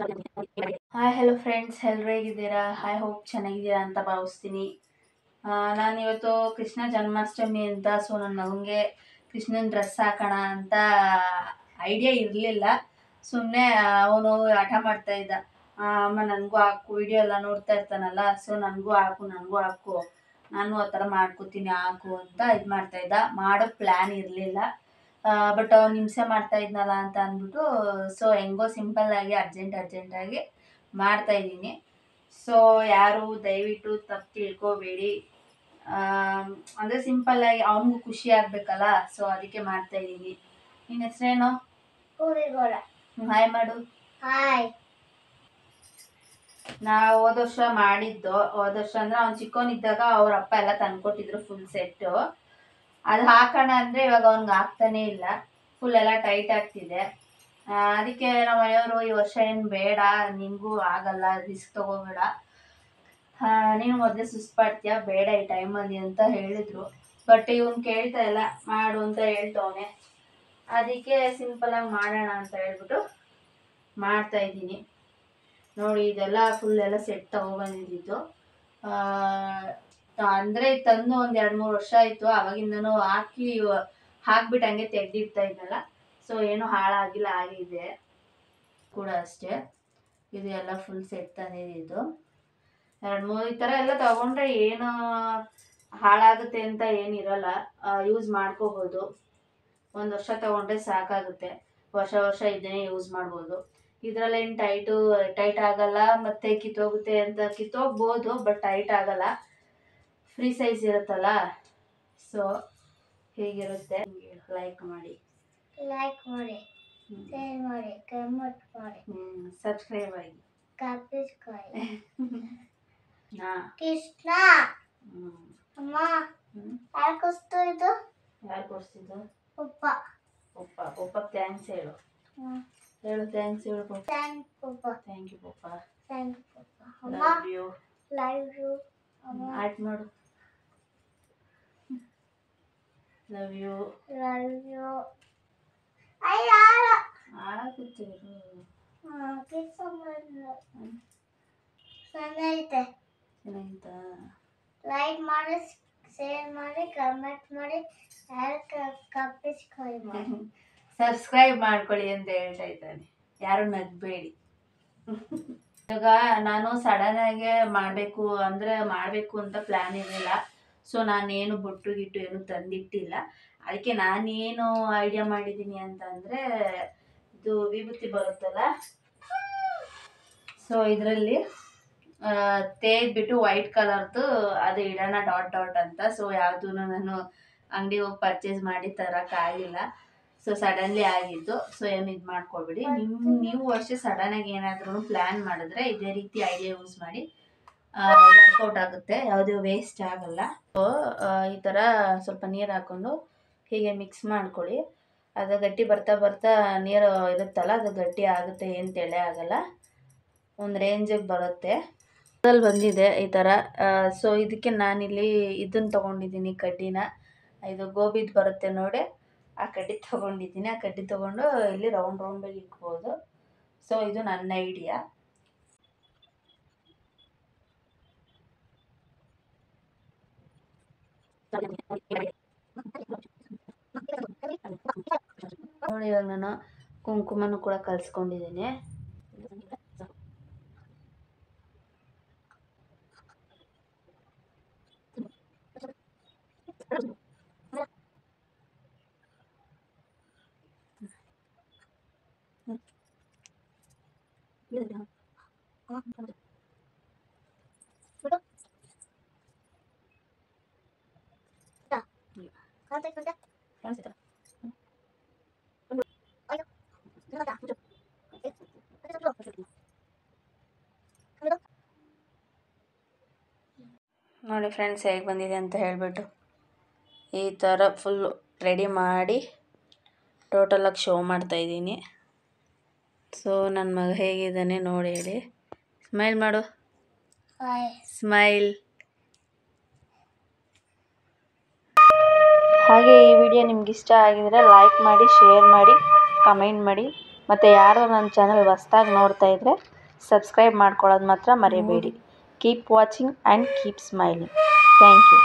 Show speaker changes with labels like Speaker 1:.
Speaker 1: Hi hello friends, ಎಲ್ಲರೂ ಹೇಗಿದ್ದೀರಾ? I hope ಚೆನ್ನಾಗಿದ್ದೀರಾ ಅಂತ ಭಾವಿಸ್ತೀನಿ. ನಾನಿವತ್ತು ಕೃಷ್ಣ ಜನ್ಮಾಷ್ಟಮಿ ಅಂತ ನನ್ನ ಮಗನಿಗೆ ಕೃಷ್ಣನ ಡ್ರೆಸ್ ಹಾಕೋಣ ಅಂತ ಐಡಿಯಾ ಇರಲಿಲ್ಲ. ಸುಮ್ಮನೆ ಅವನು ಆಟ ಮಾಡ್ತಾ ಇದ್ದ. ಅಮ್ಮ ನನಗೂ ಹಾಕು, ವಿಡಿಯೋ ಎಲ್ಲ ನೋಡ್ತಾ ಇರ್ತಾನಲ್ಲ, ಸೊ ನನಗೂ ಹಾಕು ನಾನು ಆ ಥರ ಮಾಡ್ಕೋತೀನಿ ಹಾಕು ಅಂತ ಇದು ಮಾಡ್ತಾ ಇದ್ದ. ಮಾಡೋ ಪ್ಲ್ಯಾನ್ ಇರಲಿಲ್ಲ. ಬಟ್ ಅವ್ನು ಹಿಂಸೆ ಮಾಡ್ತಾ ಇದ್ನಲ್ಲ ಅಂತ ಅಂದ್ಬಿಟ್ಟು ಸೊ ಹೆಂಗೋ ಸಿಂಪಲ್ಲಾಗಿ ಅರ್ಜೆಂಟಾಗಿ ಮಾಡ್ತಾಯಿದ್ದೀನಿ. ಸೊ ಯಾರು ದಯವಿಟ್ಟು ತಪ್ಪು ತಿಳ್ಕೊಬೇಡಿ. ಅಂದರೆ ಸಿಂಪಲ್ಲಾಗಿ ಅವನಿಗೂ ಖುಷಿ ಆಗಬೇಕಲ್ಲ, ಸೊ ಅದಕ್ಕೆ ಮಾಡ್ತಾಯಿದ್ದೀನಿ. ನಿನ್ನ ಹೆಸರೇನು? ಹಾಯ್ ಮಾಡು. ಹಾಯ್. ನಾವು ಹೋದ ವರ್ಷ ಮಾಡಿದ್ದು, ಹೋದ ವರ್ಷ ಅಂದರೆ ಅವ್ನು ಚಿಕ್ಕವನಿದ್ದಾಗ ಅವ್ರ ಅಪ್ಪ ಎಲ್ಲ ತಂದ್ಕೊಟ್ಟಿದ್ರು ಫುಲ್ ಸೆಟ್ಟು. ಅದು ಹಾಕೋಣ ಅಂದರೆ ಇವಾಗ ಅವ್ನಿಗೆ ಆಗ್ತಾನೇ ಇಲ್ಲ, ಫುಲ್ ಎಲ್ಲ ಟೈಟ್ ಆಗ್ತಿದೆ. ಅದಕ್ಕೆ ನಮ್ಮ ಮನೆಯವರು ಈ ವರ್ಷ ಏನು ಬೇಡ, ನಿನಗೂ ಆಗಲ್ಲ, ರಿಸ್ಕ್ ತೊಗೋಬೇಡ, ನೀನು ಮೊದಲೇ ಸುಸ್ತಾಡ್ತೀಯ, ಬೇಡ ಈ ಟೈಮಲ್ಲಿ ಅಂತ ಹೇಳಿದರು. ಬಟ್ ಇವನು ಕೇಳ್ತಾ ಇಲ್ಲ, ಮಾಡು ಅಂತ ಹೇಳ್ತವನೆ. ಅದಕ್ಕೆ ಸಿಂಪಲಾಗಿ ಮಾಡೋಣ ಅಂತ ಹೇಳ್ಬಿಟ್ಟು ಮಾಡ್ತಾಯಿದ್ದೀನಿ. ನೋಡಿ, ಇದೆಲ್ಲ ಫುಲ್ ಎಲ್ಲ ಸೆಟ್ ತೊಗೊಬಂದಿದ್ದು. ಅಂದರೆ ತಂದು ಒಂದು 2-3 ವರ್ಷ ಆಯಿತು. ಆವಾಗಿಂದನೂ ಹಾಕ್ಬಿಟ್ಟು ಹಂಗೆ ತೆಗೆದಿಡ್ತಾ ಇದ್ನಲ್ಲ, ಸೊ ಏನೂ ಹಾಳಾಗಿಲ್ಲ, ಆಗಿದೆ ಕೂಡ ಅಷ್ಟೇ. ಇದು ಎಲ್ಲ ಫುಲ್ ಸೆಟ್ ತಂದಿದ್ದು. 2-3 ಈ ಥರ ಎಲ್ಲ ತೊಗೊಂಡ್ರೆ ಏನು ಹಾಳಾಗುತ್ತೆ ಅಂತ ಏನಿರಲ್ಲ, ಯೂಸ್ ಮಾಡ್ಕೋಬೋದು. 1 ವರ್ಷ ತೊಗೊಂಡ್ರೆ ಸಾಕಾಗುತ್ತೆ, ವರ್ಷ ಇದನ್ನೇ ಯೂಸ್ ಮಾಡ್ಬೋದು. ಇದರಲ್ಲೇನು ಟೈಟ್ ಆಗಲ್ಲ, ಮತ್ತು ಕಿತ್ತೋಗುತ್ತೆ ಅಂತ ಕಿತ್ತೋಗ್ಬೋದು, ಬಟ್ ಟೈಟ್ ಆಗಲ್ಲ, ಫ್ರೀ ಸೈಜ್ ಇರುತ್ತಲ್ಲ, ಸೊ ಹೇಗಿರುತ್ತೆ. ಲೈಕ್ ಮಾಡಿ, ಶೇರ್ ಮಾಡಿ, ಕಮೆಂಟ್ ಮಾಡಿ, ಸಬ್ಸ್ಕ್ರೈಬ್ ಆಗಿ, ಕೃಷ್ಣ ಅಮ್ಮ ಯಾರು ಕೊಡ್ಸ್ತಿದ್ದು? ಪಪ್ಪ ಥ್ಯಾಂಕ್ಸ್ ಹೇಳು. ಥ್ಯಾಂಕ್ಸ್ ಹೇಳು ಪಪ್ಪ. ಥ್ಯಾಂಕ್ ಯು ಪಪ್ಪ. ಲವ್ ಯು ಆರ್ಟ್ ಮಾಡು. ಲವ್ ಯು ಆಗುತ್ತೆ. ಚೆನ್ನಾಗಿತ್ತಾ? ಲೈಕ್ ಮಾಡಿ, ಶೇರ್ ಮಾಡಿ, ಕಮೆಂಟ್ ಮಾಡಿ, ಸಬ್ಸ್ಕ್ರೈಬ್ ಮಾಡ್ಕೊಳ್ಳಿ ಅಂತ ಹೇಳ್ತಾ ಇದ್ದಾನೆ. ಯಾರು ನಗಬೇಡಿ. ಇವಾಗ ನಾನು ಸಡನ್ನಾಗೆ ಮಾಡಬೇಕು ಅಂತ ಪ್ಲ್ಯಾನ್ ಇರಲಿಲ್ಲ. ಸೊ ನಾನೇನು ಬೊಟ್ಟು ಗಿಟ್ಟು ಏನು ತಂದಿಟ್ಟಿಲ್ಲ. ಅದಕ್ಕೆ ನಾನೇನು ಐಡಿಯಾ ಮಾಡಿದ್ದೀನಿ ಅಂತಂದರೆ, ಇದು ವಿಭೂತಿ ಬರುತ್ತಲ್ಲ, ಸೊ ಇದರಲ್ಲಿ ತೆಗೆದ್ಬಿಟ್ಟು ವೈಟ್ ಕಲರ್ದು ಅದು ಇಡೋಣ ಡಾಟ್ ಅಂತ. ಸೊ ಯಾವುದೂ ನಾನು ಅಂಗಡಿ ಹೋಗಿ ಪರ್ಚೇಸ್ ಮಾಡಿ ತರೋಕ್ಕಾಗಿಲ್ಲ, ಸೊ ಸಡನ್ಲಿ ಆಗಿದ್ದು. ಸೊ ಏನು ಇದು ಮಾಡ್ಕೊಬೇಡಿ. ನೀವು ಅಷ್ಟೇ ಸಡನ್ನಾಗಿ ಏನಾದ್ರೂ ಪ್ಲ್ಯಾನ್ ಮಾಡಿದ್ರೆ ಇದೇ ರೀತಿ ಐಡಿಯಾ ಯೂಸ್ ಮಾಡಿ, ವರ್ಕೌಟ್ ಆಗುತ್ತೆ, ಯಾವುದೇ ವೇಸ್ಟ್ ಆಗಲ್ಲ. ಸೊ ಈ ಥರ ಸ್ವಲ್ಪ ನೀರು ಹಾಕ್ಕೊಂಡು ಹೀಗೆ ಮಿಕ್ಸ್ ಮಾಡ್ಕೊಳ್ಳಿ. ಅದು ಗಟ್ಟಿ ಬರ್ತಾ ನೀರು ಇರುತ್ತಲ್ಲ, ಅದು ಗಟ್ಟಿ ಆಗುತ್ತೆ, ಏನು ತೆಳೆ ಆಗಲ್ಲ, ಒಂದು ರೇಂಜಿಗೆ ಬರುತ್ತೆ. ಅದ್ರಲ್ಲಿ ಬಂದಿದೆ ಈ ಥರ. ಸೊ ಇದಕ್ಕೆ ನಾನಿಲ್ಲಿ ಇದನ್ನು ತೊಗೊಂಡಿದ್ದೀನಿ, ಕಡ್ಡಿನ. ಇದು ಗೋಬಿದು ಬರುತ್ತೆ ನೋಡಿ, ಆ ಕಡ್ಡಿ ತೊಗೊಂಡಿದ್ದೀನಿ. ಆ ಕಡ್ಡಿ ತೊಗೊಂಡು ಇಲ್ಲಿ ರೌಂಡಾಗಿ ಇಕ್ಬೋದು. ಸೊ ಇದು ನನ್ನ ಐಡಿಯಾ. ನೋಡಿ, ಇವಾಗ ನಾನು ಕುಂಕುಮನೂ ಕೂಡ ಕಲಿಸ್ಕೊಂಡಿದ್ದೀನಿ. ನೋಡಿ ಫ್ರೆಂಡ್ಸ್, ಹೇಗೆ ಬಂದಿದೆ ಅಂತ ಹೇಳಿಬಿಟ್ಟು ಈ ಥರ ಫುಲ್ಲು ರೆಡಿ ಮಾಡಿ ಟೋಟಲಾಗಿ ಶೋ ಮಾಡ್ತಾಯಿದ್ದೀನಿ. ಸೊ ನನ್ನ ಮಗ ಹೇಗಿದ್ದಾನೆ ನೋಡಿ ಹೇಳಿ. ಸ್ಮೈಲ್ ಮಾಡು, ಸ್ಮೈಲ್. ಹಾಗೆ ಈ ವಿಡಿಯೋ ನಿಮ್ಗೆ ಇಷ್ಟ ಆಗಿದರೆ ಲೈಕ್ ಮಾಡಿ, ಶೇರ್ ಮಾಡಿ, ಕಮೆಂಟ್ ಮಾಡಿ
Speaker 2: ಮತ್ತು ಯಾರು ನನ್ನ ಚಾನಲ್ ಹೊಸ್ದಾಗಿ ನೋಡ್ತಾ ಇದ್ದರೆ ಸಬ್ಸ್ಕ್ರೈಬ್ ಮಾಡ್ಕೊಳ್ಳೋದು ಮಾತ್ರ ಮರಿಬೇಡಿ. Keep watching and keep smiling. Thank you.